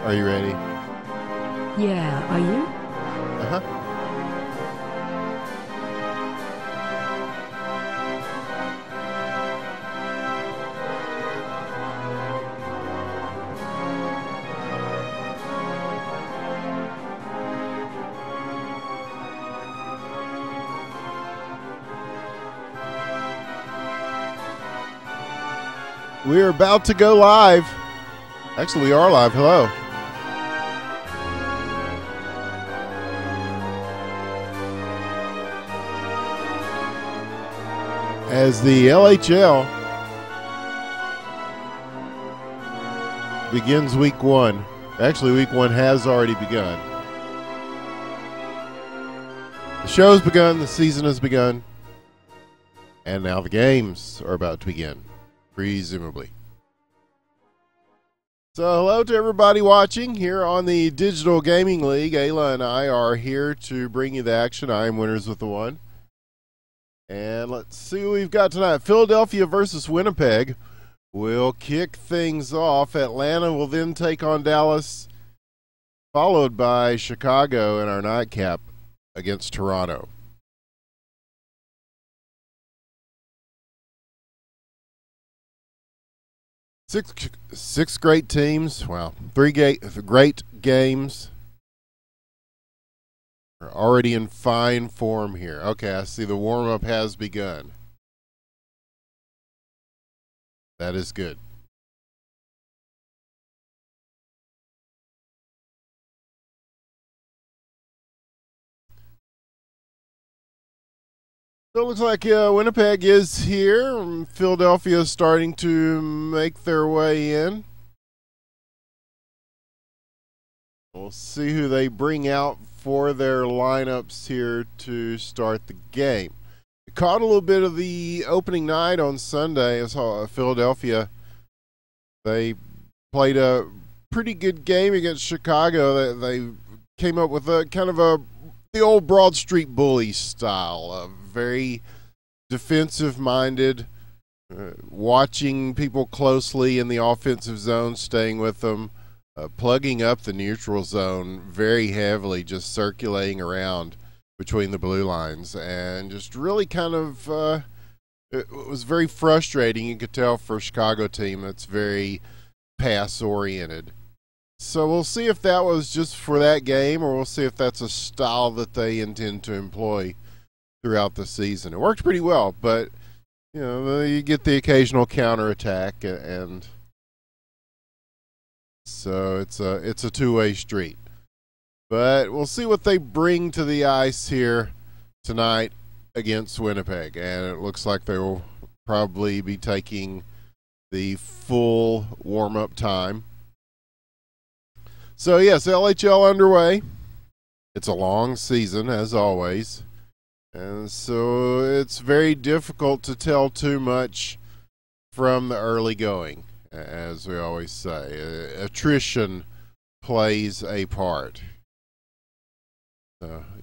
Are you ready? Yeah, are you? Uh-huh. We're about to go live. Actually, we are live. Hello. As the LHL begins week one. Actually, week one has already begun. The show's begun, the season has begun, and now the games are about to begin, presumably. So hello to everybody watching here on the Digital Gaming League. Aila and I are here to bring you the action. I am Winners with the One. And let's see what we've got tonight. Philadelphia versus Winnipeg will kick things off. Atlanta will then take on Dallas, followed by Chicago in our nightcap against Toronto. Six great teams. Well, three great games. Are already in fine form here. Okay, I see the warm-up has begun. That is good. So it looks like Winnipeg is here. Philadelphia is starting to make their way in. We'll see who they bring out for their lineups here to start the game. We caught a little bit of the opening night on Sunday. I saw Philadelphia. They played a pretty good game against Chicago. They came up with a kind of the old Broad Street Bully style, very defensive-minded, watching people closely in the offensive zone, staying with them. Plugging up the neutral zone very heavily, just circulating around between the blue lines, and just really kind of it was very frustrating. You could tell for a Chicago team that's very pass oriented. So we'll see if that was just for that game, or we'll see if that's a style that they intend to employ throughout the season. It worked pretty well, but you get the occasional counterattack, and so it's a two-way street. But we'll see what they bring to the ice here tonight against Winnipeg. And it looks like they will probably be taking the full warm-up time. So, yes, LHL underway. It's a long season, as always. And so it's very difficult to tell too much from the early going. As we always say, attrition plays a part.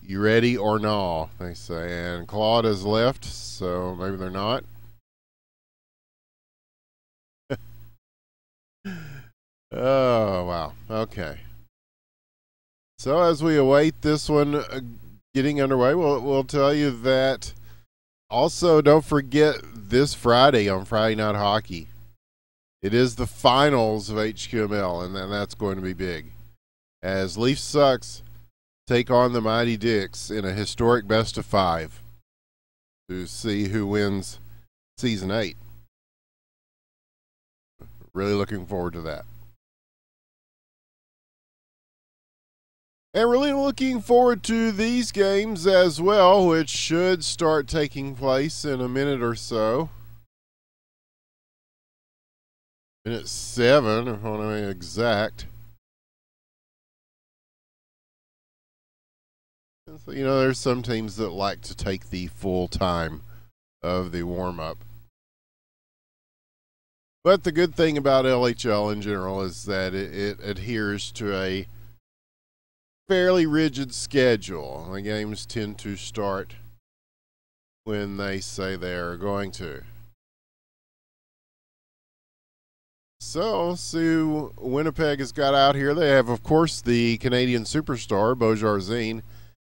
You ready or no, they say. And Claude has left, so maybe they're not. Oh, wow. Okay. So as we await this one getting underway, we'll tell you that also don't forget this Friday on Friday Night Hockey. It is the finals of HQML, and then that's going to be big. As Leaf Sucks take on the Mighty Dicks in a historic best-of-5 to see who wins Season 8. Really looking forward to that. And really looking forward to these games as well, which should start taking place in a minute or so. Minute 7, if I want to be exact. So, there's some teams that like to take the full time of the warm-up. But the good thing about LHL in general is that it adheres to a fairly rigid schedule. The games tend to start when they say they are going to. So, let's see who Winnipeg has got out here. They have, of course, the Canadian superstar, Beaujardin,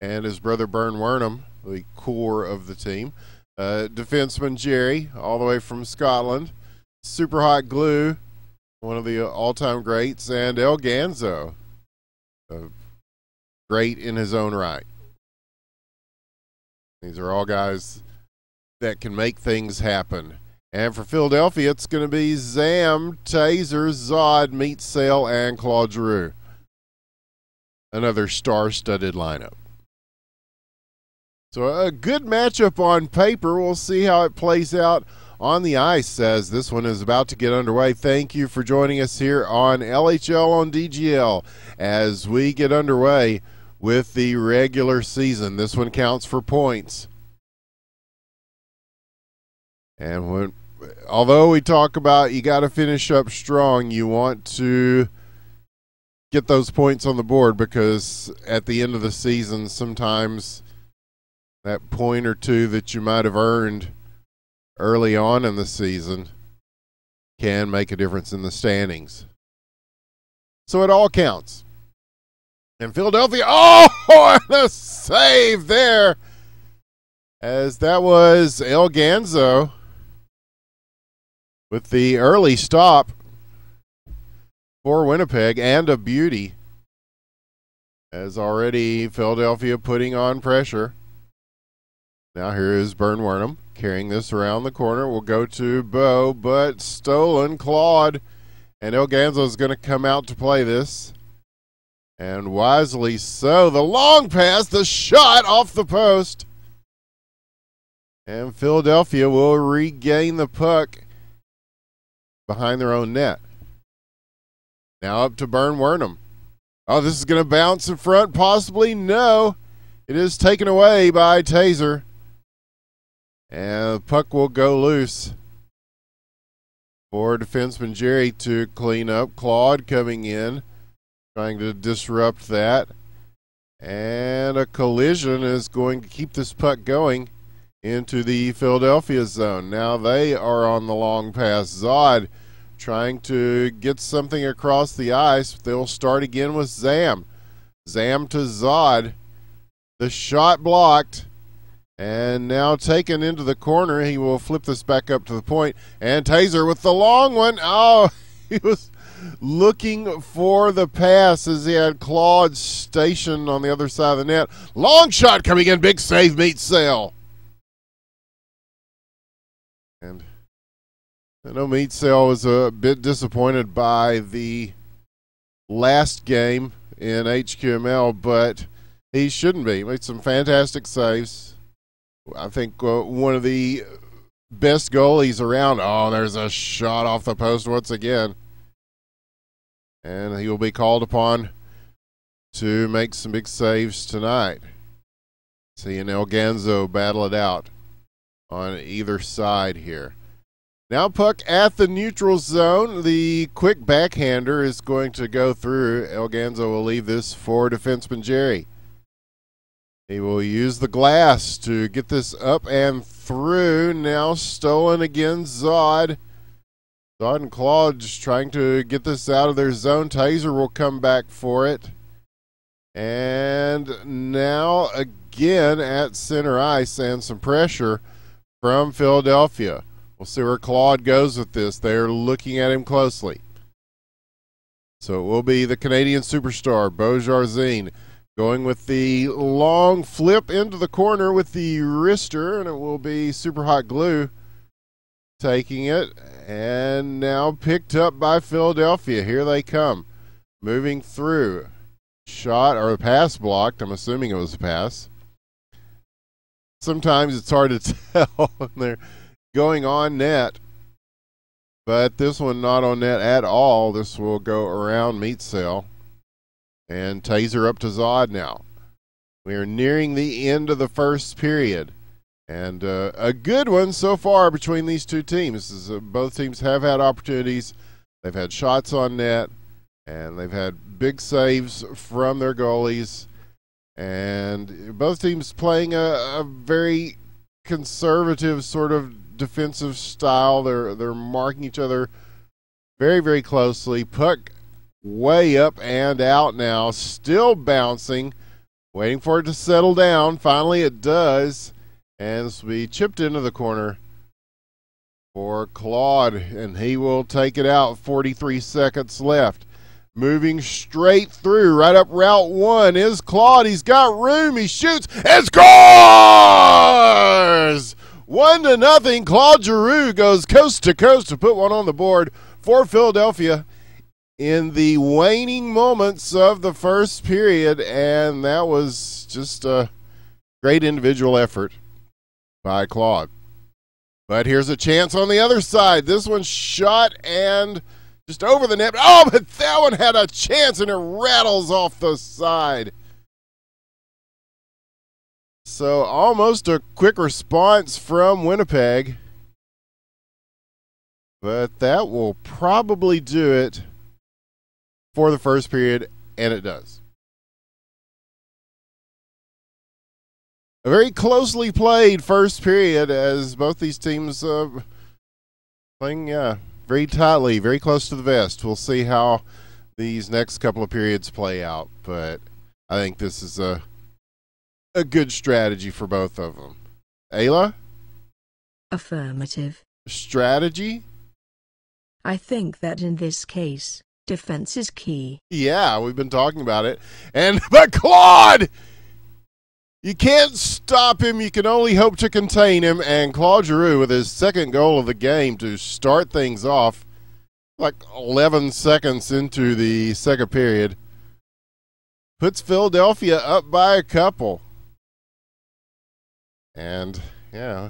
and his brother, Bern Wernham, the core of the team. Defenseman Jerry, all the way from Scotland. Super Hot Glue, one of the all-time greats, and El Ganzo, great in his own right. These are all guys that can make things happen. And for Philadelphia, it's going to be Zam, Taser, Zod, Meat Sale, and Claude Giroux. Another star-studded lineup. So a good matchup on paper. We'll see how it plays out on the ice as this one is about to get underway. Thank you for joining us here on LHL on DGL as we get underway with the regular season. This one counts for points. And although we talk about you got to finish up strong, you want to get those points on the board because at the end of the season, sometimes that point or two that you might have earned early on in the season can make a difference in the standings. So it all counts. And Philadelphia, and a save there, as that was El Ganzo with the early stop for Winnipeg, and a beauty, as already Philadelphia putting on pressure. Now here is Bern Wernham carrying this around the corner. Will go to Bo, but stolen. Claude, and El Ganzo is going to come out to play this. And wisely so. The long pass, the shot off the post. And Philadelphia will regain the puck behind their own net. Now up to Bern Wernham. Oh, this is going to bounce in front, possibly. No. It is taken away by Taser. And the puck will go loose for defenseman Jerry to clean up. Claude coming in, trying to disrupt that. And a collision is going to keep this puck going into the Philadelphia zone. Now they are on the long pass. Zod trying to get something across the ice. They'll start again with Zam. Zam to Zod. The shot blocked. And now taken into the corner. He will flip this back up to the point. And Taser with the long one. Oh, he was looking for the pass as he had Claude stationed on the other side of the net. Long shot coming in. Big save, Meat Sale. And I know Meat Sale was a bit disappointed by the last game in HQML, but he shouldn't be. He made some fantastic saves. I think one of the best goalies around. Oh, there's a shot off the post once again. And he will be called upon to make some big saves tonight. Seeing El Ganzo battle it out on either side here. Now puck at the neutral zone. The quick backhander is going to go through. El Ganzo will leave this for defenseman Jerry. He will use the glass to get this up and through. Now stolen again, Zod. Zod and Claude just trying to get this out of their zone. Taser will come back for it. And now again at center ice and some pressure from Philadelphia. We'll see where Claude goes with this. They're looking at him closely. So it will be the Canadian superstar, Beaujardin, going with the long flip into the corner with the wrister, and it will be Super Hot Glue taking it. And now picked up by Philadelphia. Here they come. Moving through. Shot or pass blocked. I'm assuming it was a pass. Sometimes it's hard to tell when they're going on net, but this one not on net at all. This will go around Meat Sale. And Taser up to Zod now. We are nearing the end of the first period. And a good one so far between these two teams. Both teams have had opportunities. They've had shots on net, and they've had big saves from their goalies. And both teams playing a very conservative sort of defensive style. They're marking each other very, very closely. Puck way up and out now, still bouncing, waiting for it to settle down. Finally it does, and this will be chipped into the corner for Claude, and he will take it out. 43 seconds left. Moving straight through, right up Route 1 is Claude. He's got room. He shoots and scores! 1-0. Claude Giroux goes coast to coast to put one on the board for Philadelphia in the waning moments of the first period, and that was just a great individual effort by Claude. But here's a chance on the other side. This one's shot and just over the net. Oh, but that one had a chance, and it rattles off the side. So almost a quick response from Winnipeg. But that will probably do it for the first period, and it does. A very closely played first period as both these teams playing very tightly, very close to the vest. We'll see how these next couple of periods play out, but I think this is a good strategy for both of them. Aila? Affirmative. Strategy? I think that in this case, defense is key. Yeah, we've been talking about it. But Claude! You can't stop him. You can only hope to contain him. And Claude Giroux with his second goal of the game to start things off, like 11 seconds into the second period, puts Philadelphia up by a couple. And, yeah.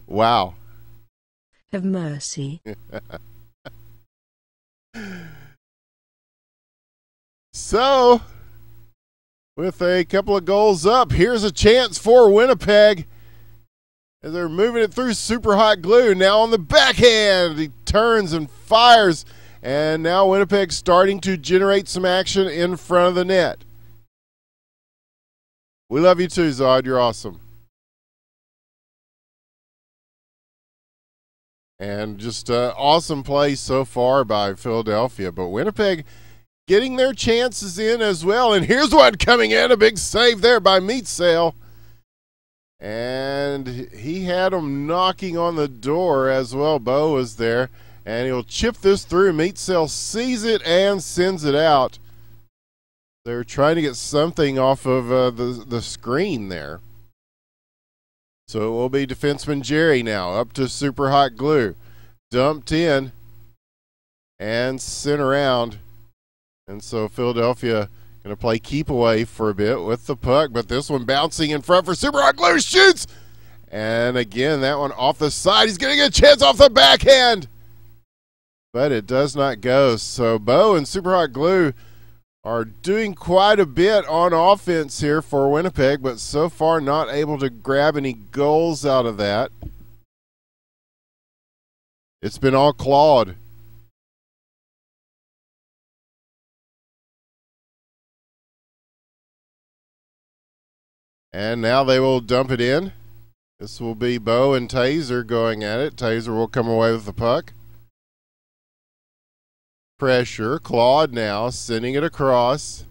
Wow. Have mercy. So, with a couple of goals up, here's a chance for Winnipeg as they're moving it through super hot glue. Now on the backhand, he turns and fires, and now Winnipeg's starting to generate some action in front of the net. We love you too, Zod. You're awesome. And just awesome play so far by Philadelphia, but Winnipeg getting their chances in as well. And here's one coming in. A big save there by Meatsail. And he had him knocking on the door as well. Bo was there. And he'll chip this through. Meatsail sees it and sends it out. They're trying to get something off of the screen there. So it will be defenseman Jerry now. Up to super hot glue. Dumped in. And sent around. And so Philadelphia going to play keep away for a bit with the puck, but this one bouncing in front for Super Hot Glue, shoots! And again, that one off the side. He's going to get a chance off the backhand. But it does not go. So Bo and Super Hot Glue are doing quite a bit on offense here for Winnipeg, but so far not able to grab any goals out of that. It's been all Claude. And now they will dump it in. This will be Bo and Taser going at it. Taser will come away with the puck. Pressure. Claude now sending it across.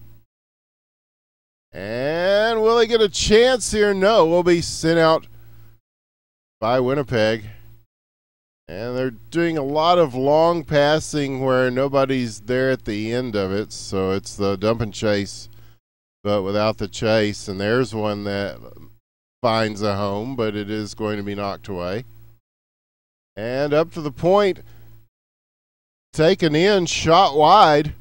And will he get a chance here? No, will be sent out by Winnipeg. And they're doing a lot of long passing where nobody's there at the end of it. So it's the dump and chase, but without the chase. And there's one that finds a home, but it is going to be knocked away. And up to the point, taken in, shot wide.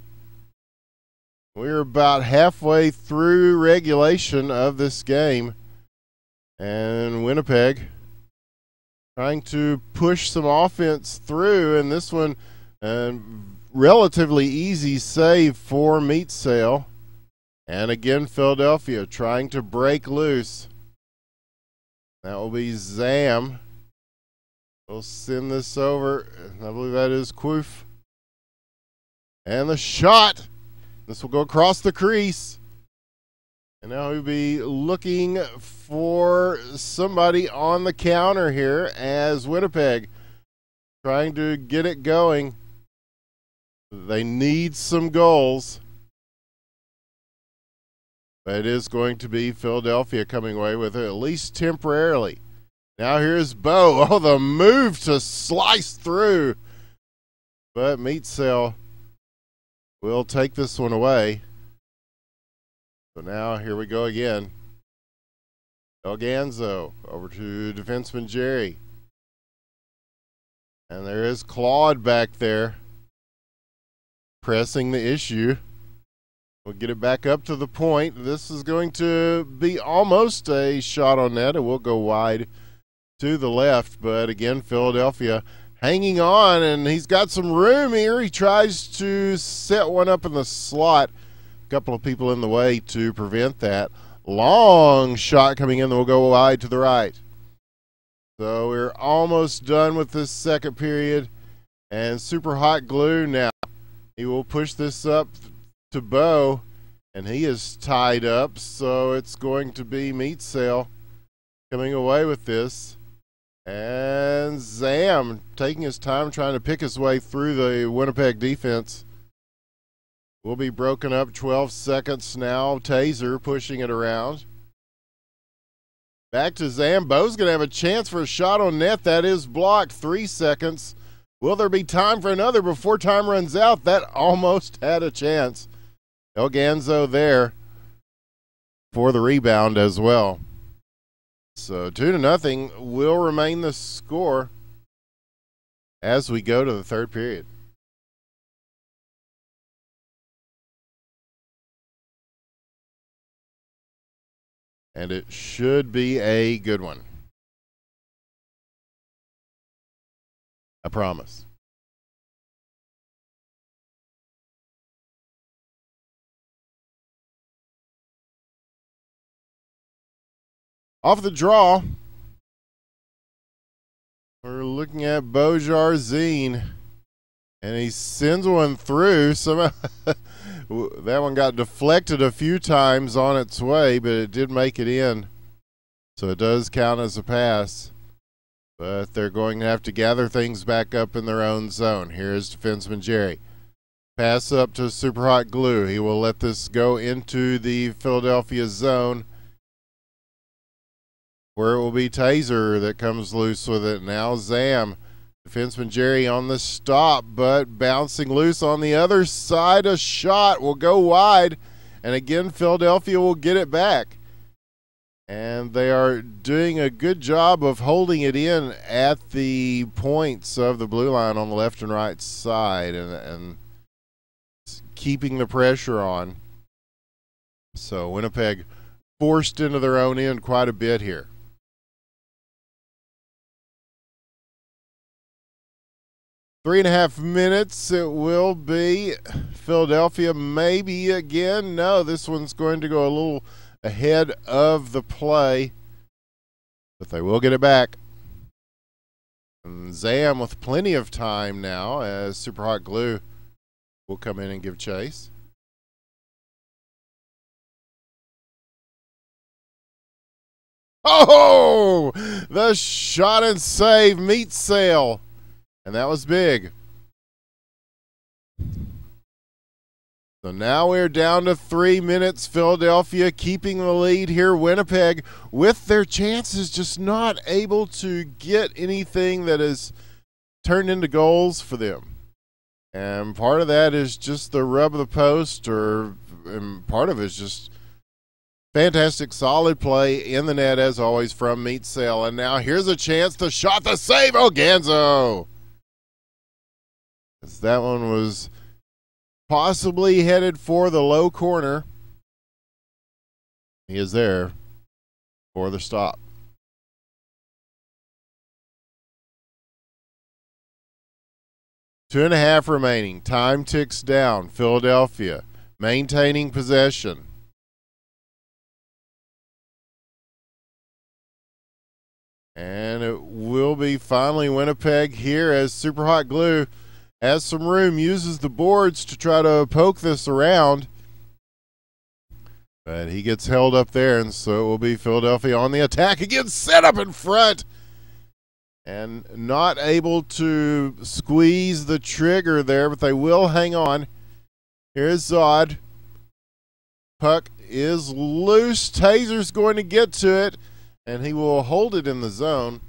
We're about halfway through regulation of this game. And Winnipeg trying to push some offense through. And this one, relatively easy save for Meatsail. And again, Philadelphia trying to break loose. That will be Zam. We'll send this over. I believe that is Quoof. And the shot. This will go across the crease. And now we'll be looking for somebody on the counter here as Winnipeg trying to get it going. They need some goals. But it is going to be Philadelphia coming away with it, at least temporarily. Now here's Bo. Oh, the move to slice through. But Meat Cell will take this one away. So now here we go again. Elganzo over to defenseman Jerry. And there is Claude back there pressing the issue. We'll get it back up to the point. This is going to be almost a shot on net. It will go wide to the left. But again, Philadelphia hanging on, and he's got some room here. He tries to set one up in the slot. A couple of people in the way to prevent that. Long shot coming in that will go wide to the right. So we're almost done with this second period. And Super Hot Glue now. He will push this up to Bo, and he is tied up, so it's going to be Meat Cell coming away with this. And Zam taking his time trying to pick his way through the Winnipeg defense. Will be broken up. 12 seconds now. Taser pushing it around. Back to Zam. Bo's going to have a chance for a shot on net. That is blocked. 3 seconds. Will there be time for another before time runs out? That almost had a chance. Elganzo there for the rebound as well. So 2-0 will remain the score as we go to the third period. And it should be a good one. I promise. Off the draw, we're looking at Bojarzine, and he sends one through. Somehow that one got deflected a few times on its way, but it did make it in. So it does count as a pass. But they're going to have to gather things back up in their own zone. Here's defenseman Jerry. Pass up to Super Hot Glue. He will let this go into the Philadelphia zone, where it will be Taser that comes loose with it. Now Zam. Defenseman Jerry on the stop, but bouncing loose on the other side. A shot will go wide, and again Philadelphia will get it back. And they are doing a good job of holding it in at the points of the blue line on the left and right side, and keeping the pressure on. So Winnipeg forced into their own end quite a bit here. Three and a half minutes it will be. Philadelphia maybe again. No, this one's going to go a little ahead of the play, but they will get it back. And Zam with plenty of time now as Super Hot Glue will come in and give chase. Oh, the shot and save, Meat Cell. And that was big. So now we're down to 3 minutes. Philadelphia keeping the lead here. Winnipeg with their chances just not able to get anything that is turned into goals for them. And part of that is just the rub of the post, and part of it is just fantastic solid play in the net as always from Meat Cell. And now here's a chance to shot the save. Elganzo. That one was possibly headed for the low corner. He is there for the stop. Two and a half remaining. Time ticks down. Philadelphia maintaining possession. And it will be finally Winnipeg here as Super Hot Glue has some room, uses the boards to try to poke this around. But he gets held up there, and so it will be Philadelphia on the attack again, set up in front. And not able to squeeze the trigger there, but they will hang on. Here's Zod. Puck is loose. Taser's going to get to it, and he will hold it in the zone.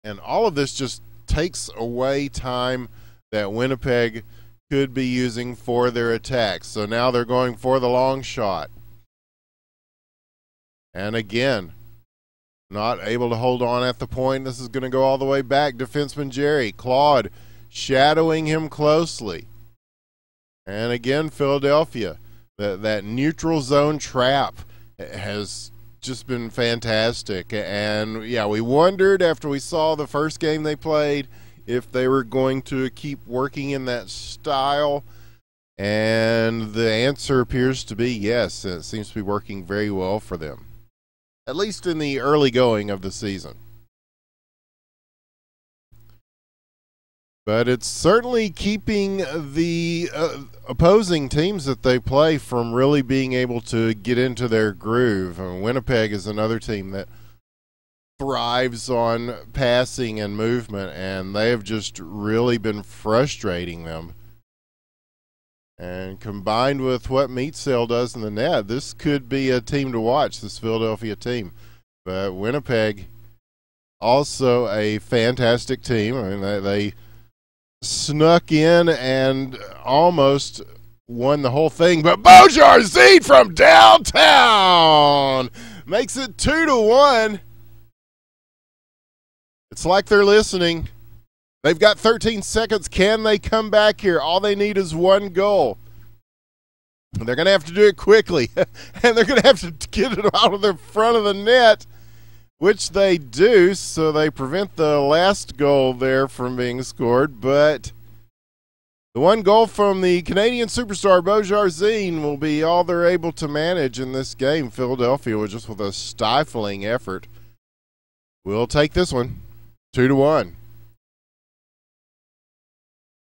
And all of this just takes away time that Winnipeg could be using for their attacks. So now they're going for the long shot. And again, not able to hold on at the point. This is going to go all the way back. Defenseman Jerry. Claude shadowing him closely. And again, Philadelphia. That neutral zone trap has just been fantastic. And, yeah, we wondered after we saw the first game they played if they were going to keep working in that style. And the answer appears to be yes. It seems to be working very well for them, at least in the early going of the season. But it's certainly keeping the opposing teams that they play from really being able to get into their groove. And Winnipeg is another team that thrives on passing and movement, and they have just really been frustrating them. And combined with what Meatsale does in the net, this could be a team to watch, this Philadelphia team. But Winnipeg, also a fantastic team. I mean, they snuck in and almost won the whole thing. But Beaujardin from downtown makes it 2-1. It's like they're listening. They've got 13 seconds. Can they come back here? All they need is one goal. They're going to have to do it quickly. And they're going to have to get it out of the front of the net, which they do, so they prevent the last goal there from being scored. But the one goal from the Canadian superstar Beaujardin will be all they're able to manage in this game. Philadelphia was just with a stifling effort. We'll take this one, 2-1.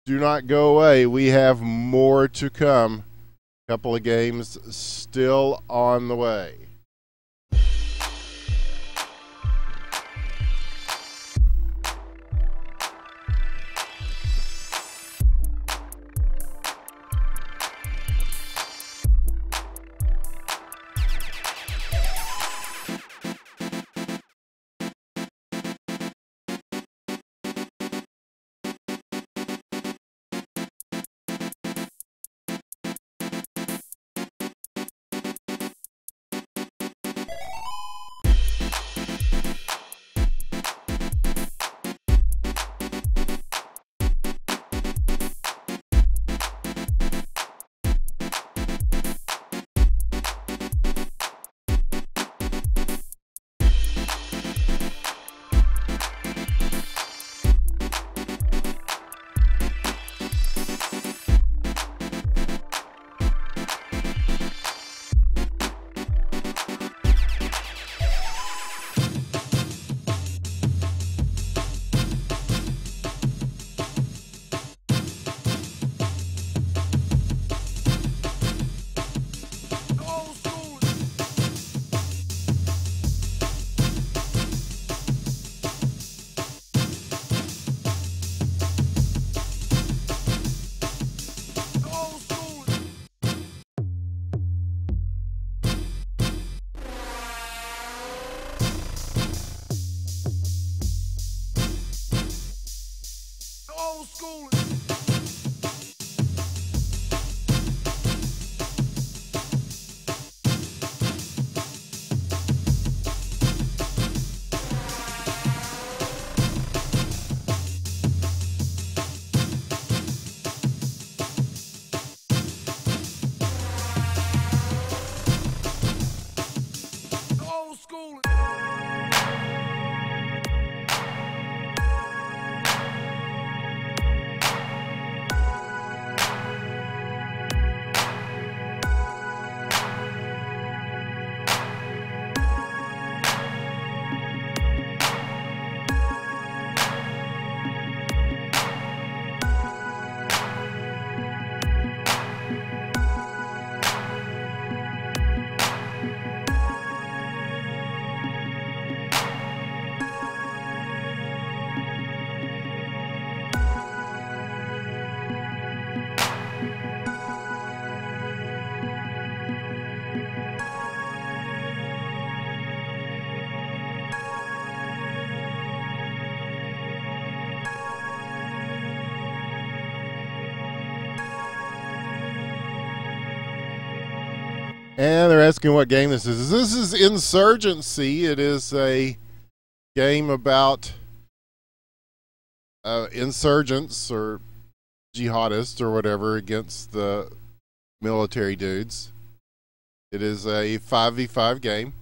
Do not go away. We have more to come. Couple of games still on the way. Old school. Old school. And they're asking what game this is. This is Insurgency. It is a game about insurgents or jihadists or whatever against the military dudes. It is a 5v5 game.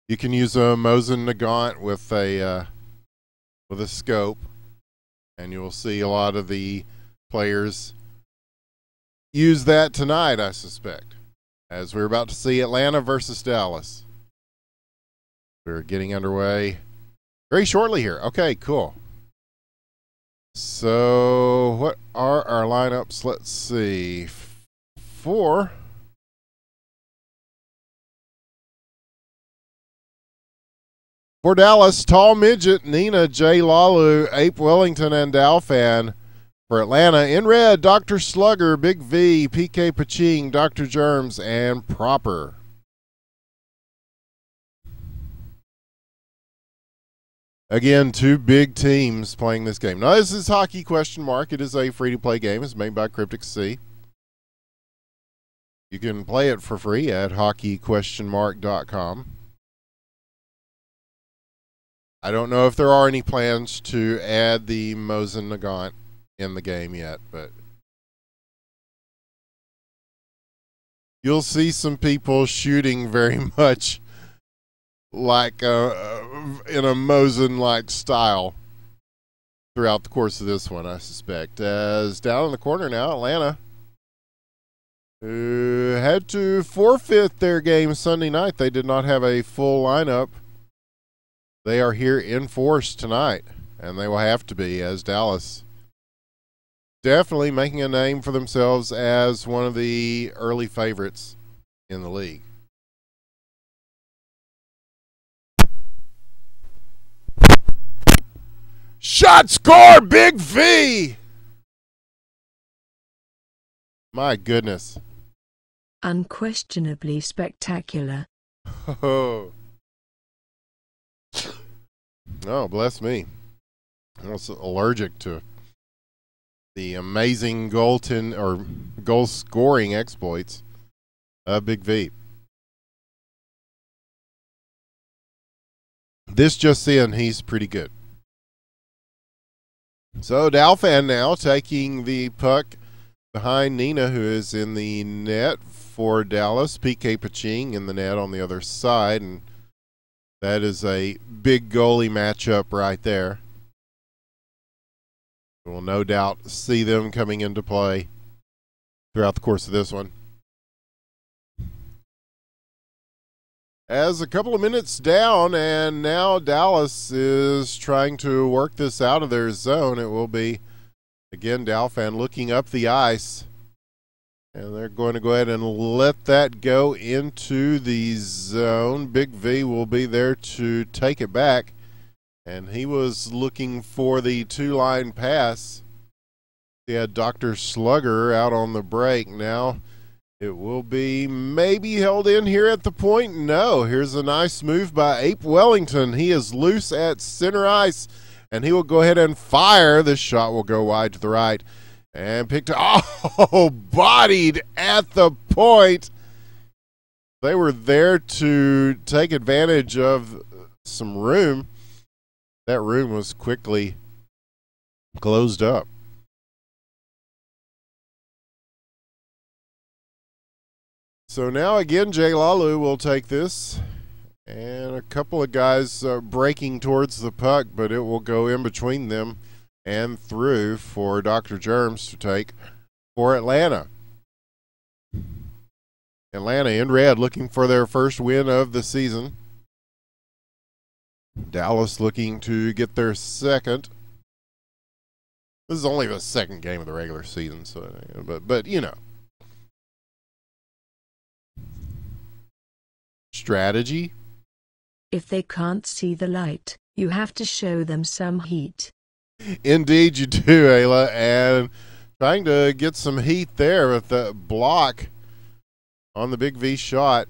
You can use a Mosin Nagant with a scope, and you will see a lot of the players use that tonight, I suspect, as we're about to see Atlanta versus Dallas. We're getting underway very shortly here. Okay, cool. So what are our lineups? Let's see. For Dallas, Tall Midget, Nina, J. Lalu, Ape Wellington, and Dalfan. For Atlanta, in red, Dr. Slugger, Big V, PK Paching, Dr. Germs, and Proper. Again, two big teams playing this game. Now, this is Hockey ? It is a free-to-play game. It's made by Cryptic C. You can play it for free at hockey?.com. I don't know if there are any plans to add the Mosin Nagant in the game yet, but you'll see some people shooting very much like in a Mosin-like style throughout the course of this one, I suspect. As down in the corner now, Atlanta, who had to forfeit their game Sunday night. They did not have a full lineup. They are here in force tonight, and they will have to be, as Dallas definitely making a name for themselves as one of the early favorites in the league. Shot score, Big V! My goodness. Unquestionably spectacular. Oh. Oh, bless me. I'm also allergic to the amazing goal scoring exploits of Big V. This just in, he's pretty good. So Dalfan now taking the puck behind Nina, who is in the net for Dallas. PK Paching in the net on the other side, and that is a big goalie matchup right there. We'll no doubt see them coming into play throughout the course of this one. As a couple of minutes down, and now Dallas is trying to work this out of their zone. It will be, again, Dalfan looking up the ice. And they're going to go ahead and let that go into the zone. Big V will be there to take it back. And he was looking for the two-line pass. He had Dr. Slugger out on the break. Now it will be maybe held in here at the point. No, here's a nice move by Ape Wellington. He is loose at center ice, and he will go ahead and fire. This shot will go wide to the right. And picked up, bodied at the point. They were there to take advantage of some room. That room was quickly closed up. So now again, Jay Lalu will take this. And a couple of guys breaking towards the puck, but it will go in between them and through for Dr. Germs to take for Atlanta. Atlanta in red looking for their first win of the season. Dallas looking to get their second. This is only the second game of the regular season, so but you know. Strategy. If they can't see the light, you have to show them some heat. Indeed you do, Aila, and trying to get some heat there with the block on the Big V shot.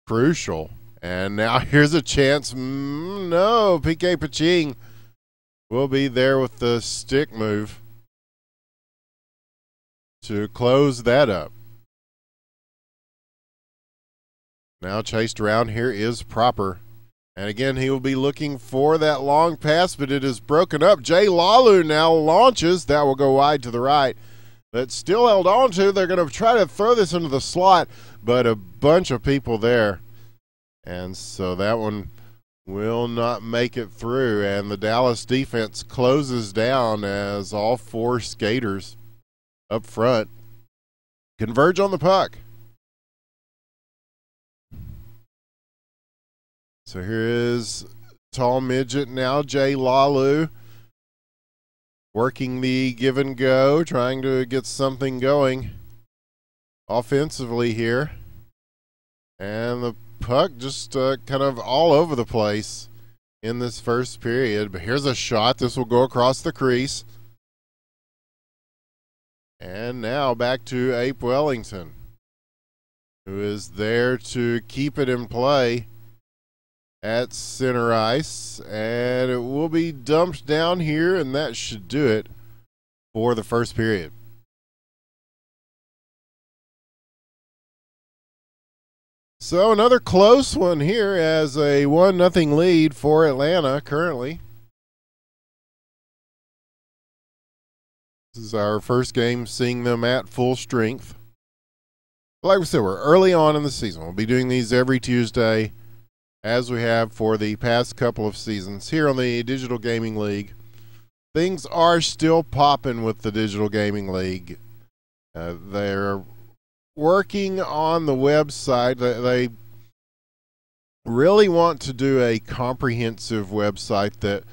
Crucial And now here's a chance. No, PK Paching will be there with the stick move to close that up. Now chased around here is Proper. And again, he will be looking for that long pass, but it is broken up. Jay Lalu now launches. That will go wide to the right. But still held on to. They're going to try to throw this into the slot, but a bunch of people there. And so that one will not make it through. And the Dallas defense closes down as all four skaters up front converge on the puck. So here is tall midget now, Jay Lalu, working the give and go, trying to get something going offensively here. And the puck just kind of all over the place in this first period. But here's a shot. This will go across the crease. And now back to Ape Wellington, who is there to keep it in play at center ice, and it will be dumped down here, and that should do it for the first period. So another close one here as a 1-0 lead for Atlanta currently. This is our first game seeing them at full strength. Like we said, we're early on in the season. We'll be doing these every Tuesday, as we have for the past couple of seasons here on the Digital Gaming League. Things are still popping with the Digital Gaming League. They're working on the website. They really want to do a comprehensive website that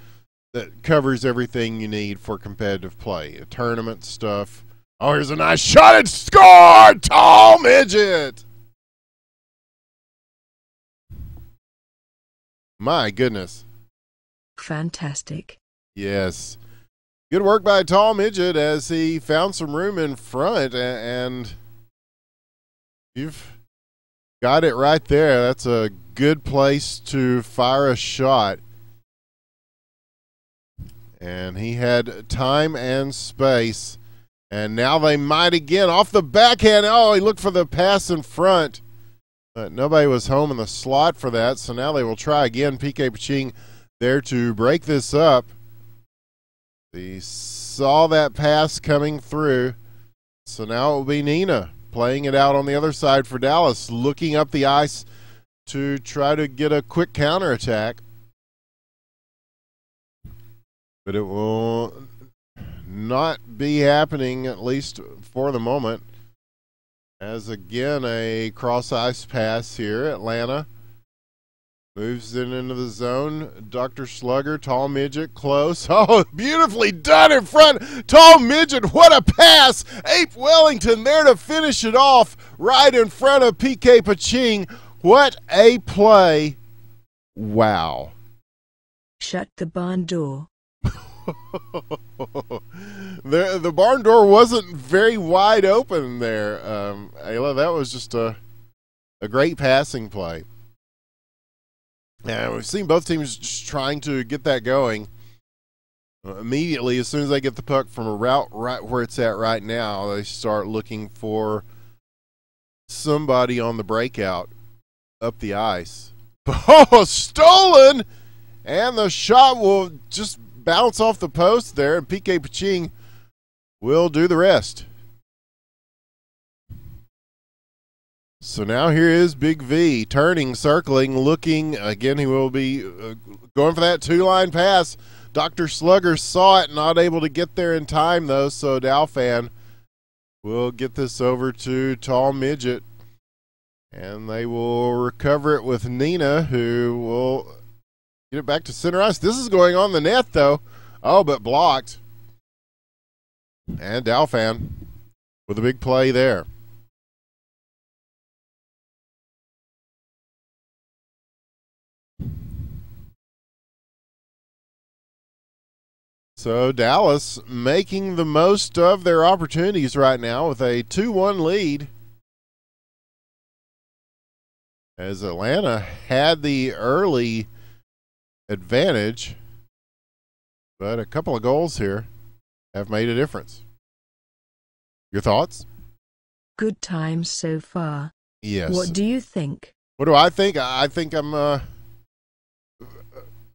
covers everything you need for competitive play, tournament stuff. Oh, here's a nice shot and scored! Tall midget! My goodness. Fantastic. Yes. Good work by Tall Midget as he found some room in front, and you've got it right there. That's a good place to fire a shot. And he had time and space. And now they might again off the backhand. Oh, he looked for the pass in front. But nobody was home in the slot for that, so now they will try again. PK Paching there to break this up. He saw that pass coming through, so now it will be Nina playing it out on the other side for Dallas, looking up the ice to try to get a quick counterattack. But it will not be happening, at least for the moment. As again, a cross ice pass here. Atlanta moves it into the zone. Dr. Slugger, Tall Midget, close. Oh, beautifully done in front. Tall Midget, what a pass. Ape Wellington there to finish it off right in front of PK Paching. What a play. Wow. Shut the barn door. The barn door wasn't very wide open there, Aila. That was just a great passing play. And we've seen both teams just trying to get that going. Immediately, as soon as they get the puck from a route right where it's at right now, they start looking for somebody on the breakout up the ice. Oh, stolen! And the shot will just bounce off the post there, and PK Paching will do the rest. So now here is Big V, turning, circling, looking. Again, he will be going for that two-line pass. Dr. Slugger saw it, not able to get there in time, though, so Dalfan will get this over to Tall Midget. And they will recover it with Nina, who will get it back to center ice. This is going on the net, though. Oh, but blocked. And Dalfan with a big play there. So Dallas making the most of their opportunities right now with a 2-1 lead. as Atlanta had the early advantage, but a couple of goals here have made a difference. Your thoughts? Good times so far. Yes. What do you think? What do I think? I think I'm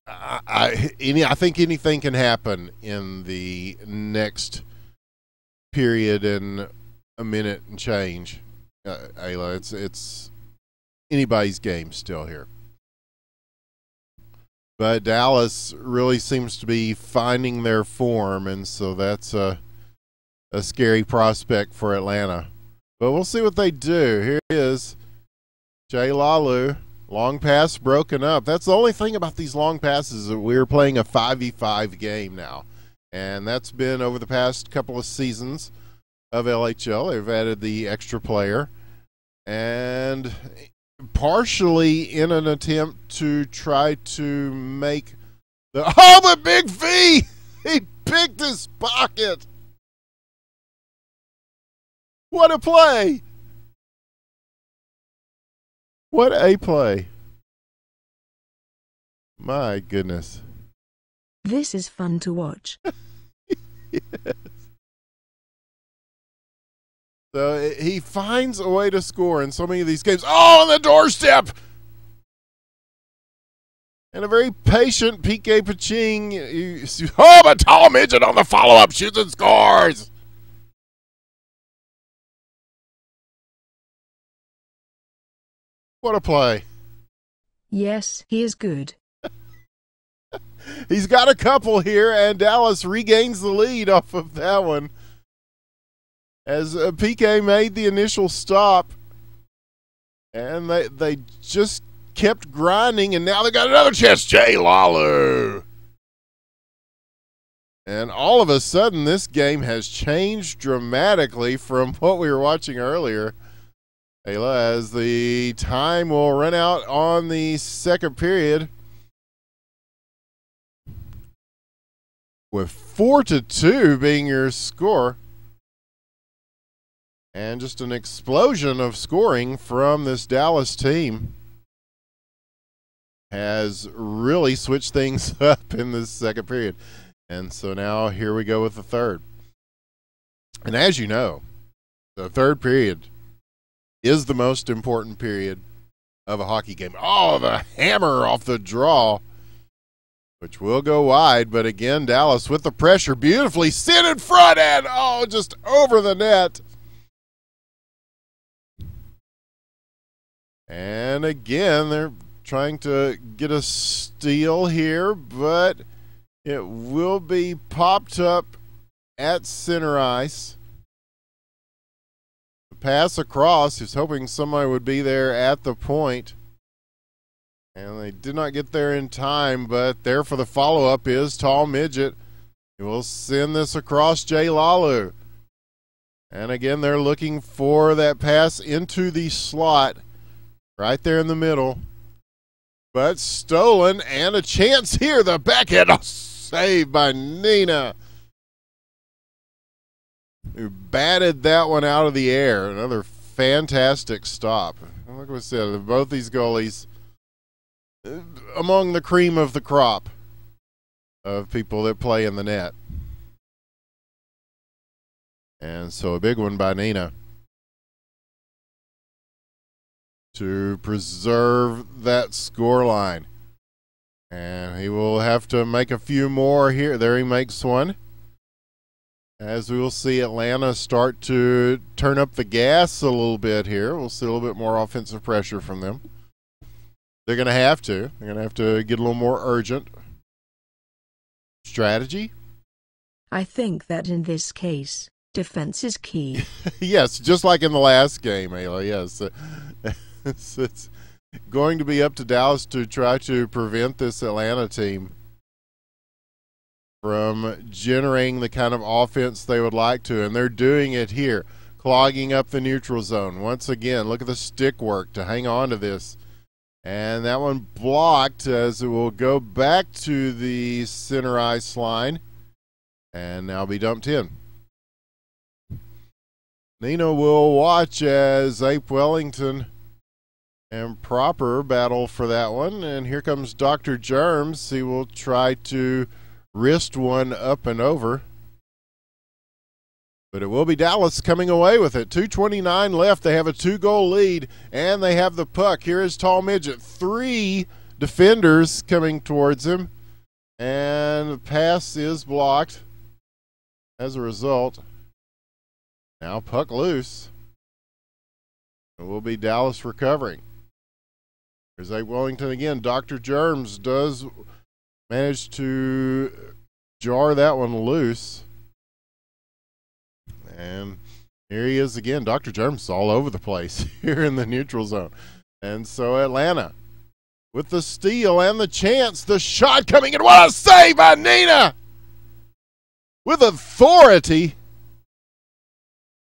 I think anything can happen in the next period in a minute and change. Aila, it's anybody's game still here. But Dallas really seems to be finding their form, and so that's a scary prospect for Atlanta. But we'll see what they do. Here is Jay Lalu. Long pass broken up. That's the only thing about these long passes, that we're playing a 5v5 game now. And that's been over the past couple of seasons of LHL. They've added the extra player. And partially in an attempt to try to make the Big V! He picked his pocket! What a play! What a play. My goodness. This is fun to watch. Yes. So he finds a way to score in so many of these games. Oh, on the doorstep! And a very patient PK Paching. Oh, but tall midget on the follow-up shoots and scores! What a play. Yes, he is good. He's got a couple here, and Dallas regains the lead off of that one. As PK made the initial stop, and they just kept grinding, and now they got another chance. Jay Lalu. And all of a sudden, this game has changed dramatically from what we were watching earlier. Aila, as the time will run out on the second period, with 4-2 being your score, and just an explosion of scoring from this Dallas team has really switched things up in this second period. And so now here we go with the third. And as you know, the third period is the most important period of a hockey game. Oh, the hammer off the draw, which will go wide. But again, Dallas with the pressure, beautifully sent in front, and oh, just over the net. And again, they're trying to get a steal here, but it will be popped up at center ice. Pass across. He's hoping somebody would be there at the point, and they did not get there in time, but there for the follow-up is Tall Midget. He will send this across Jay Lalu, and again they're looking for that pass into the slot right there in the middle, but stolen, and a chance here. The backhand saved by Nina, who batted that one out of the air. Another fantastic stop. Like I said, both these goalies among the cream of the crop of people that play in the net. And so a big one by Nina to preserve that score line. And he will have to make a few more here. There he makes one. As we will see Atlanta start to turn up the gas a little bit here. We'll see a little bit more offensive pressure from them. They're going to have to. They're going to have to get a little more urgent. Strategy? I think that in this case, defense is key. Yes, just like in the last game, Aila. Yes. It's going to be up to Dallas to try to prevent this Atlanta team from generating the kind of offense they would like to, and they're doing it here, clogging up the neutral zone. Once again, look at the stick work to hang on to this. And that one blocked as it will go back to the center ice line and now be dumped in. Nina will watch as Ape Wellington And proper battle for that one. And here comes Dr. Germs. He will try to wrist one up and over. But it will be Dallas coming away with it. 2:29 left. They have a 2-goal lead, and they have the puck. Here is Tall Midget. 3 defenders coming towards him. And the pass is blocked as a result. Now puck loose. It will be Dallas recovering. Here's Zach Wellington again. Dr. Germs does manage to jar that one loose. And here he is again. Dr. Germs is all over the place here in the neutral zone. And so Atlanta with the steal and the chance. The shot coming in. What a save by Nina! With authority.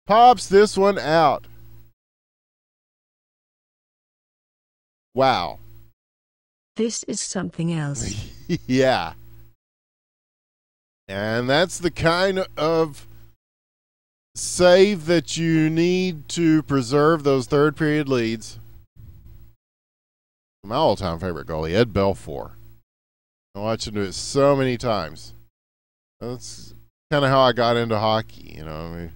Pops this one out. Wow. This is something else. Yeah. And that's the kind of save that you need to preserve those third period leads. My all-time favorite goalie, Ed Belfour. I watched him do it so many times. That's kind of how I got into hockey, you know. I mean,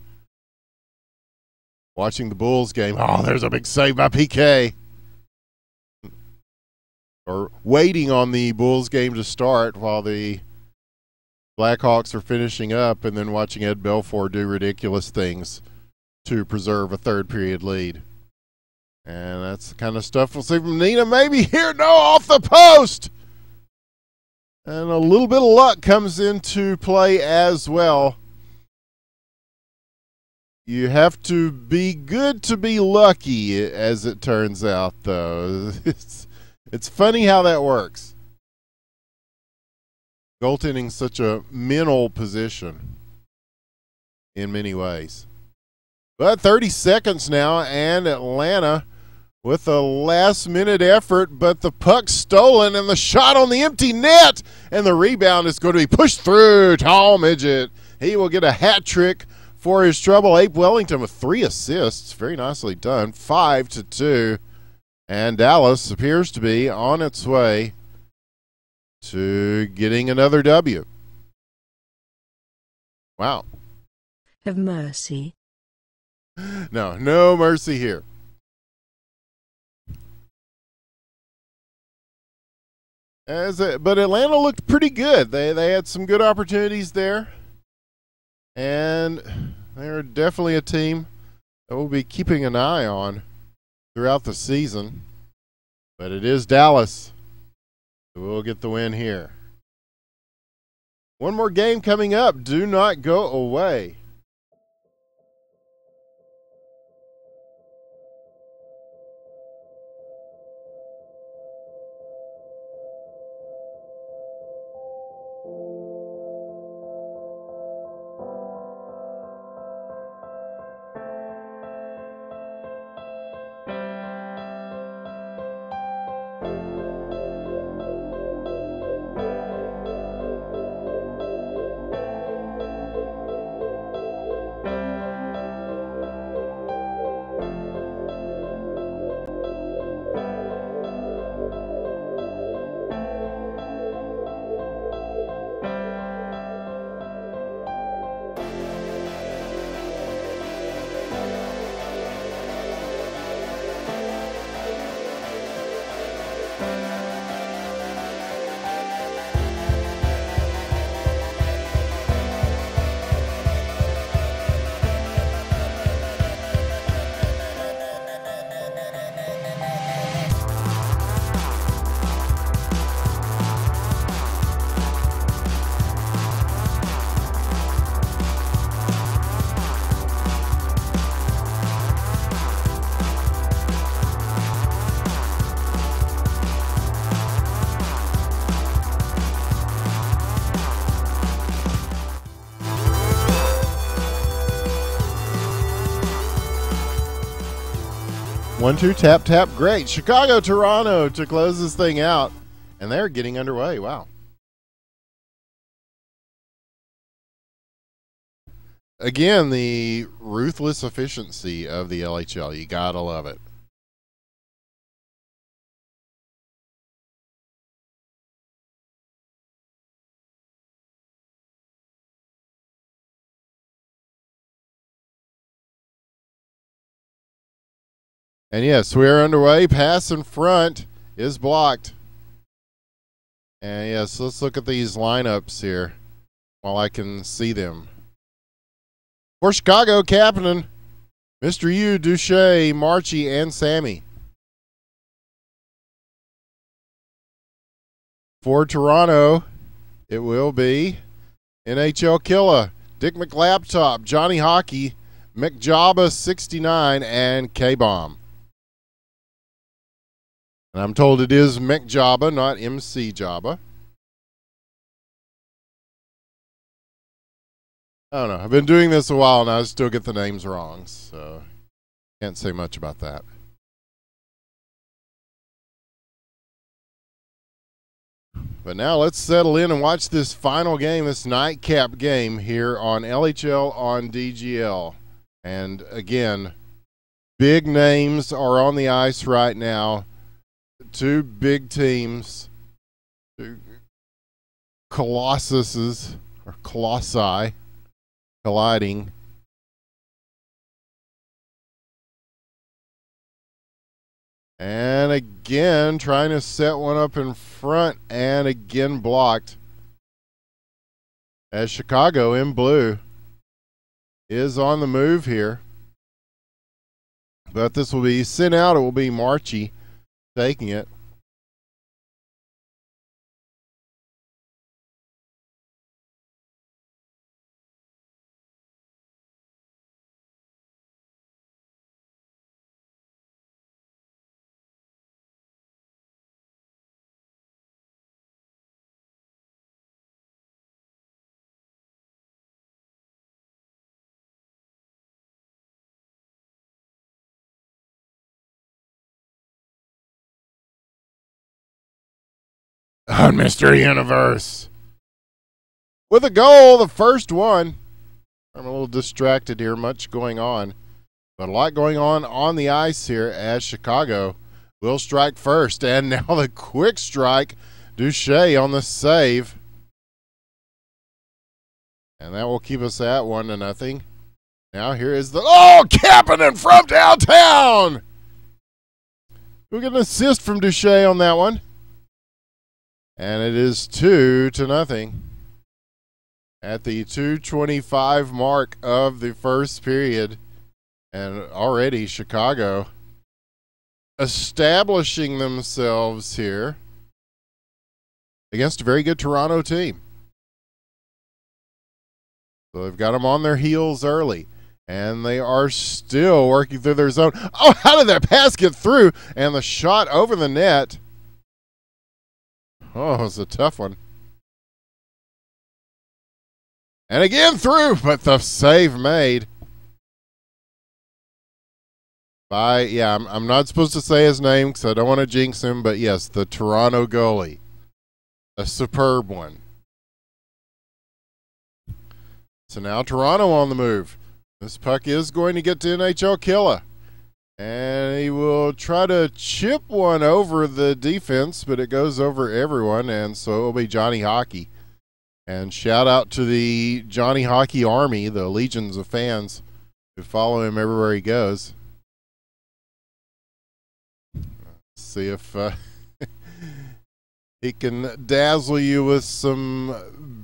watching the Bulls game, oh, there's a big save by PK. Or waiting on the Bulls game to start while the Blackhawks are finishing up, and then watching Ed Belfour do ridiculous things to preserve a third period lead. And that's the kind of stuff we'll see from Nina. Maybe here, no, off the post. And a little bit of luck comes into play as well. You have to be good to be lucky, as it turns out, though. It's funny how that works. Goaltending such a mental position in many ways. But 30 seconds now, and Atlanta with a last-minute effort, but the puck stolen and the shot on the empty net, and the rebound is going to be pushed through. Tall Midget. He will get a hat trick for his trouble. Abe Wellington with 3 assists. Very nicely done. 5-2. And Dallas appears to be on its way to getting another W. Wow. Have mercy. No mercy here. But Atlanta looked pretty good. They had some good opportunities there. And they're definitely a team that we'll be keeping an eye on throughout the season. But it is Dallas who will get the win here. One more game coming up. Do not go away. One-two, tap, tap, great. Chicago, Toronto to close this thing out. And they're getting underway. Wow. Again, the ruthless efficiency of the LHL. You got to love it. And yes, we are underway. Pass in front is blocked. And yes, let's look at these lineups here while I can see them. For Chicago, Kapanen, Mr. U, Duche, Marchie, and Sammy. For Toronto, it will be NHL Killa, Dick McLaptop, Johnny Hockey, McJabba 69, and K-Bomb. And I'm told it is McJabba, not MC Jabba. I don't know. I've been doing this a while and I still get the names wrong, so can't say much about that. But now let's settle in and watch this final game, this nightcap game here on LHL on DGL. And again, big names are on the ice right now. Two big teams, two colossuses or colossi colliding. And again, trying to set one up in front and again blocked. As Chicago in blue is on the move here. But this will be sent out. It will be Marchie taking it. On Mr. Universe. With a goal, the first one. I'm a little distracted here, much going on. But a lot going on the ice here as Chicago will strike first. And now the quick strike, Duche on the save. And that will keep us at 1-0. Now here is the, Kapanen from downtown. We'll get an assist from Duche on that one. And it is 2-0 at the 2:25 mark of the first period. And already Chicago establishing themselves here against a very good Toronto team. So they've got them on their heels early. And they are still working through their zone. Oh, how did that pass get through? And the shot over the net. Oh, it was a tough one. And again through, but the save made by, I'm not supposed to say his name because I don't want to jinx him, but yes, the Toronto goalie. A superb one. So now Toronto on the move. This puck is going to get to NHL Killa. And he will try to chip one over the defense, but it goes over everyone, and so it will be Johnny Hockey. And shout out to the Johnny Hockey Army, the legions of fans who follow him everywhere he goes. Let's see if he can dazzle you with some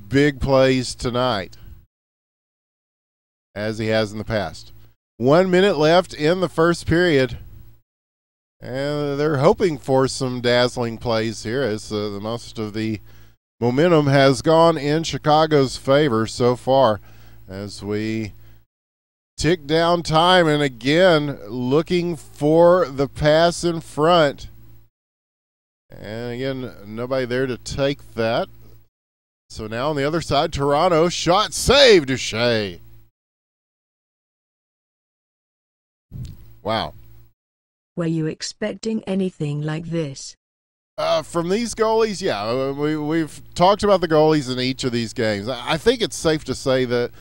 big plays tonight, as he has in the past. 1 minute left in the first period. And they're hoping for some dazzling plays here as the most of the momentum has gone in Chicago's favor so far as we tick down time. And again, looking for the pass in front. And again, nobody there to take that. So now on the other side, Toronto, shot saved, Duche. Wow. Were you expecting anything like this? From these goalies, yeah. We've talked about the goalies in each of these games. I think it's safe to say that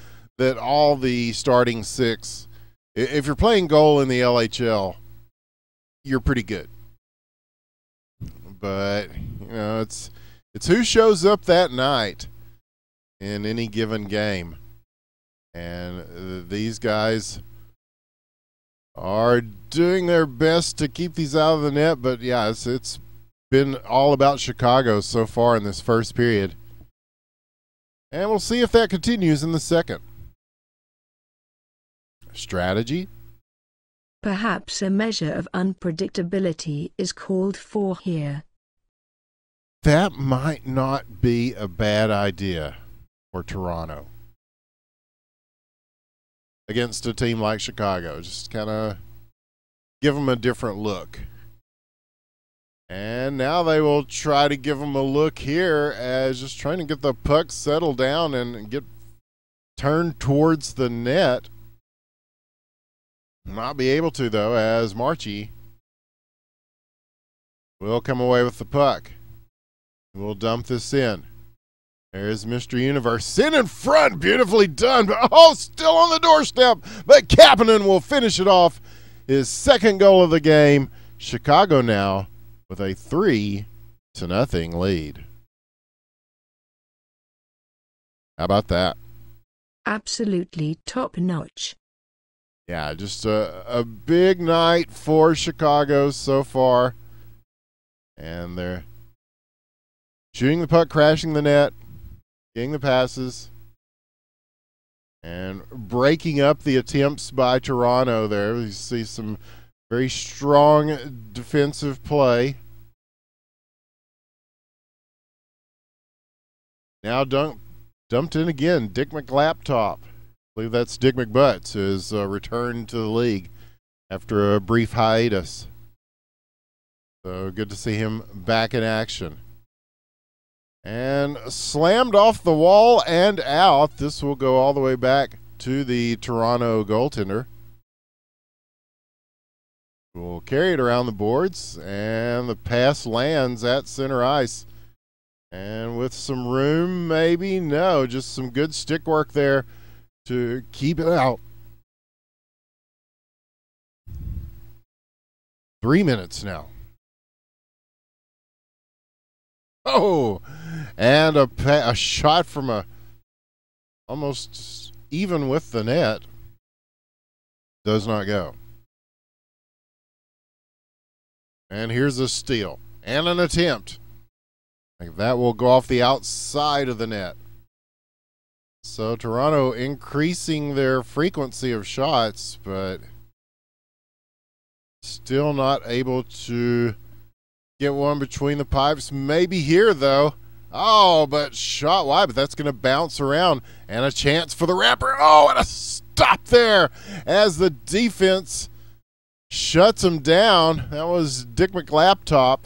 all the starting six, if you're playing goal in the LHL, you're pretty good. But, it's who shows up that night in any given game. And these guys are doing their best to keep these out of the net, but yeah, it's been all about Chicago so far in this first period. And we'll see if that continues in the second. Strategy? Perhaps a measure of unpredictability is called for here. That might not be a bad idea for Toronto against a team like Chicago. Just kind of give them a different look. And now they will try to give them a look here as just trying to get the puck settled down and get turned towards the net. Not be able to, though, as Marchie will come away with the puck. We'll dump this in. There's Mr. Universe in front. Beautifully done. But still on the doorstep. But Kapanen will finish it off. His second goal of the game. Chicago now with a 3-0 lead. How about that? Absolutely top notch. Yeah, just a big night for Chicago so far. And they're shooting the puck, crashing the net, getting the passes, and breaking up the attempts by Toronto there. You see some very strong defensive play. Now dumped in again, Dick McLaptop. I believe that's Dick McButts, has returned to the league after a brief hiatus. So good to see him back in action. And slammed off the wall and out. This will go all the way back to the Toronto goaltender. We'll carry it around the boards, and the pass lands at center ice. And with some room, maybe? No, just some good stick work there to keep it out. 3 minutes now. Oh, and a shot from almost even with the net. Does not go. And here's a steal and an attempt. That will go off the outside of the net. So Toronto increasing their frequency of shots, but still not able to get one between the pipes. Maybe here, though. Oh, but shot wide, but that's going to bounce around. And a chance for the wrapper. Oh, and a stop there as the defense shuts him down. That was Dick McLaptop.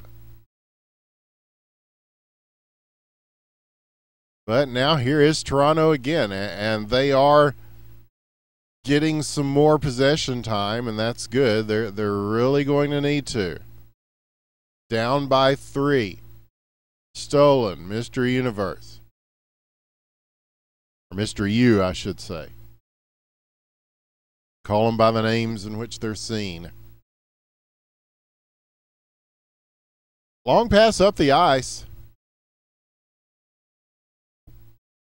But now here is Toronto again, and they are getting some more possession time, and that's good. They're really going to need to. Down by 3. Stolen, Mr. Universe. Or Mr. U, I should say. Call them by the names in which they're seen. Long pass up the ice.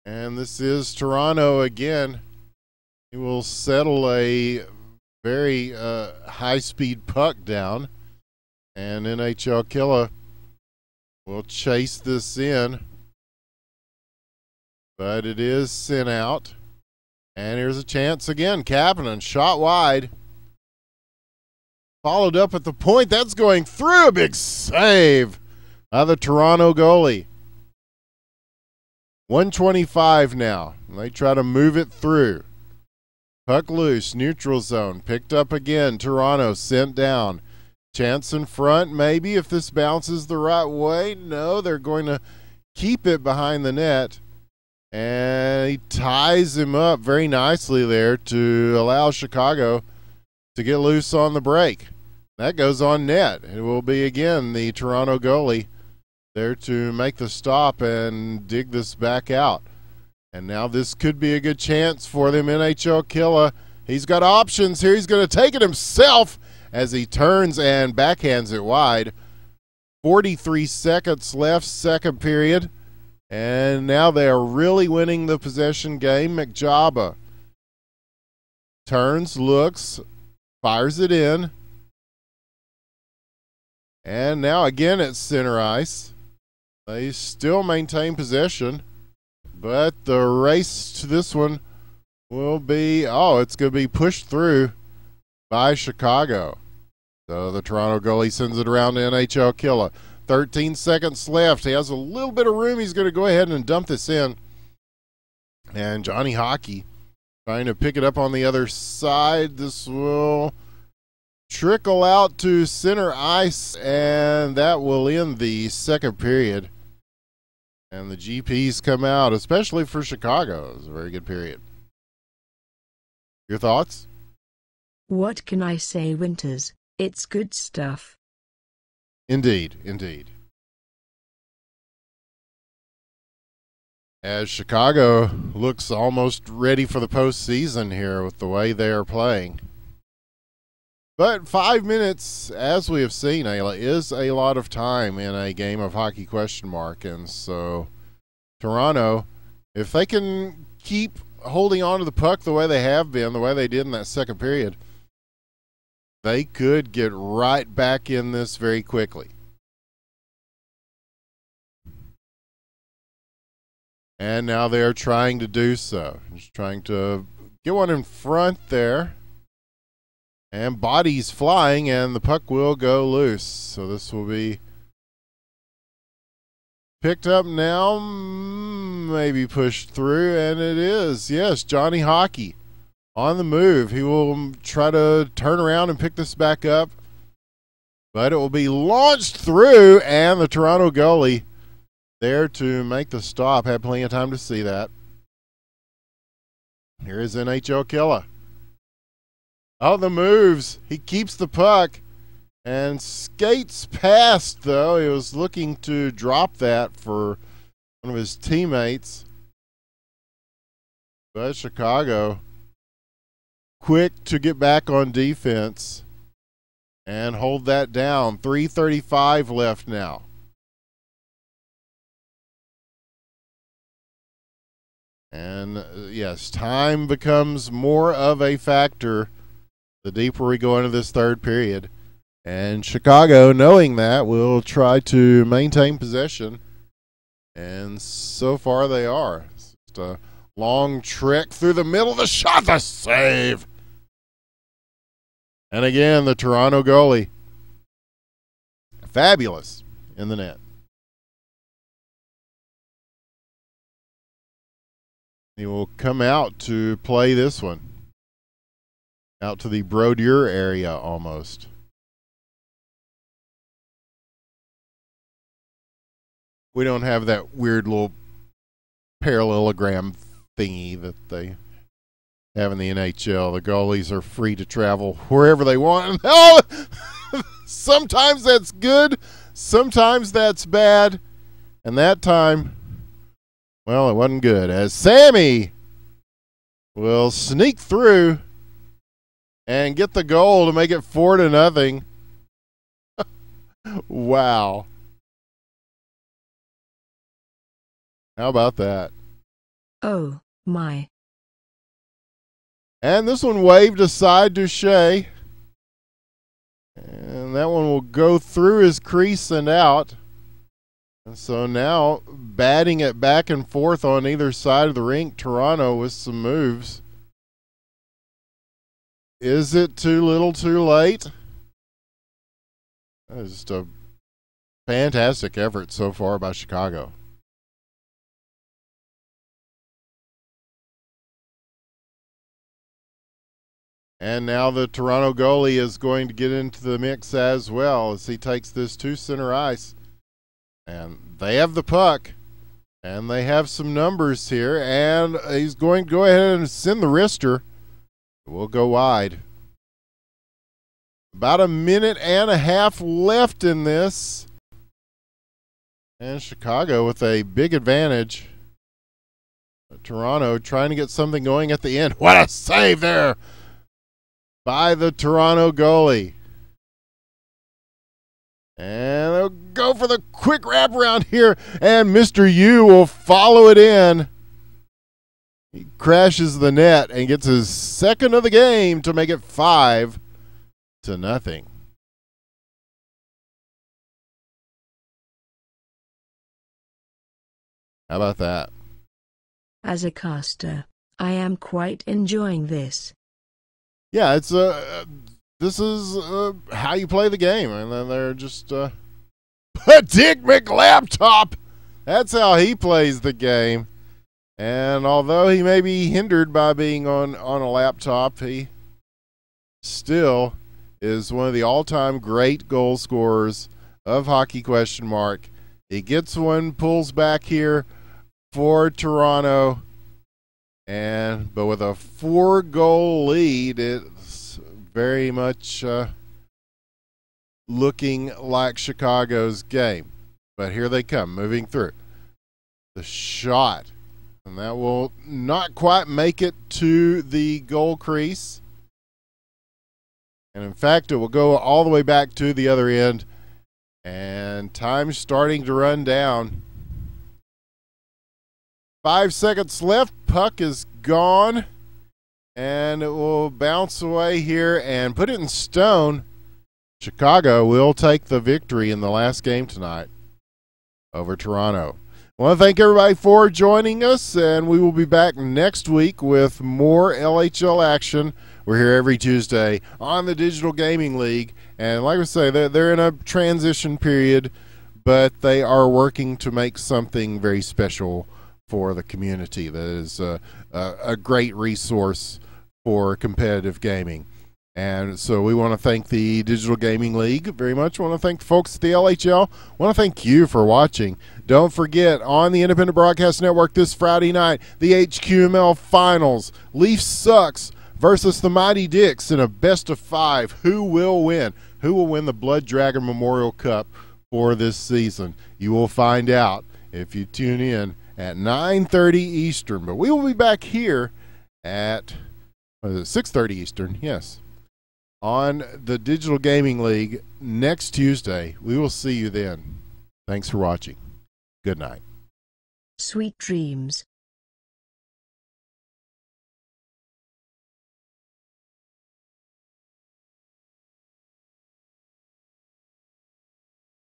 And this is Toronto again. He will settle a very high-speed puck down. And NHL Killer will chase this in. But it is sent out. And here's a chance again. Kapanen, shot wide. Followed up at the point. That's going through. A big save by the Toronto goalie. 125 now. They try to move it through. Puck loose, neutral zone. Picked up again. Toronto sent down. Chance in front, maybe, if this bounces the right way. No, they're going to keep it behind the net. And he ties him up very nicely there to allow Chicago to get loose on the break. That goes on net. It will be, again, the Toronto goalie there to make the stop and dig this back out. And now this could be a good chance for them. NHL Killer, he's got options here. He's going to take it himself as he turns and backhands it wide. 43 seconds left, second period. And now they are really winning the possession game. McJaba turns, looks, Fires it in. And now again it's center ice. They still maintain possession. But the race to this one will be, it's going to be pushed through by Chicago. So the Toronto goalie sends it around to NHL Killa. 13 seconds left. He has a little bit of room. He's going to go ahead and dump this in. And Johnny Hockey trying to pick it up on the other side. This will trickle out to center ice, and that will end the second period. And the GPs come out, especially for Chicago. It was a very good period. Your thoughts? What can I say, Winters? It's good stuff. Indeed, indeed. As Chicago looks almost ready for the postseason here with the way they are playing. But 5 minutes, as we have seen, Aila, is a lot of time in a game of hockey ? And so Toronto, if they can keep holding on to the puck the way they have been, the way they did in that second period, they could get right back in this very quickly. And now they're trying to do so. Just trying to get one in front there. And bodies flying, and the puck will go loose. So this will be picked up now, maybe pushed through, and it is. Yes, Johnny Hockey on the move. He will try to turn around and pick this back up. But it will be launched through, and the Toronto goalie there to make the stop. Had plenty of time to see that. Here is NHL Killa. Oh, the moves. He keeps the puck and skates past, though. He was looking to drop that for one of his teammates. But Chicago, quick to get back on defense and hold that down. 3:35 left now. And yes, time becomes more of a factor the deeper we go into this third period. And Chicago, knowing that, will try to maintain possession. And so far they are. It's just a long trek through the middle of the shot. The save. And again, the Toronto goalie. Fabulous in the net. He will come out to play this one. Out to the Brodeur area almost. We don't have that weird little parallelogram thingy that they have in the NHL. The goalies are free to travel wherever they want. Oh, sometimes that's good, sometimes that's bad. And that time, well, it wasn't good, as Sammy will sneak through and get the goal to make it 4-0. Wow. How about that? Oh, my. And this one waved aside to Shea. And that one will go through his crease and out. And so now, batting it back and forth on either side of the rink, Toronto with some moves. Is it too little too late? That is just a fantastic effort so far by Chicago. And now the Toronto goalie is going to get into the mix as well as he takes this to center ice. And they have the puck. And they have some numbers here. And he's going to go ahead and send the wrister. We'll go wide. About a minute and a half left in this. And Chicago with a big advantage. Toronto trying to get something going at the end. What a save there by the Toronto goalie. And they'll go for the quick wraparound here. And Mr. U will follow it in. He crashes the net and gets his second of the game to make it 5-0. 0-0. How about that? As a caster, I am quite enjoying this. Yeah, it's this is how you play the game, and then they're just Dick McLaptop. That's how he plays the game. And although he may be hindered by being on a laptop, he still is one of the all-time great goal scorers of hockey ? He gets one, pulls back here for Toronto, but with a 4-goal lead, it's very much looking like Chicago's game. But here they come, moving through. The shot, and that will not quite make it to the goal crease. And in fact, it will go all the way back to the other end. And time's starting to run down. 5 seconds left. Puck is gone. And it will bounce away here and put it in stone. Chicago will take the victory in the last game tonight over Toronto. I want to thank everybody for joining us, and we will be back next week with more LHL action. We're here every Tuesday on the Digital Gaming League, and like I say, they're in a transition period, but they are working to make something very special for the community that is a great resource for competitive gaming. And so we want to thank the Digital Gaming League very much. We want to thank the folks at the LHL. We want to thank you for watching. Don't forget, on the Independent Broadcast Network this Friday night, the HQML Finals. Leafs Sucks versus the Mighty Dicks in a best-of-5. Who will win? Who will win the Blood Dragon Memorial Cup for this season? You will find out if you tune in at 9:30 Eastern. But we will be back here at 6:30 Eastern, yes, on the Digital Gaming League next Tuesday. We will see you then. Thanks for watching. Good night. Sweet dreams.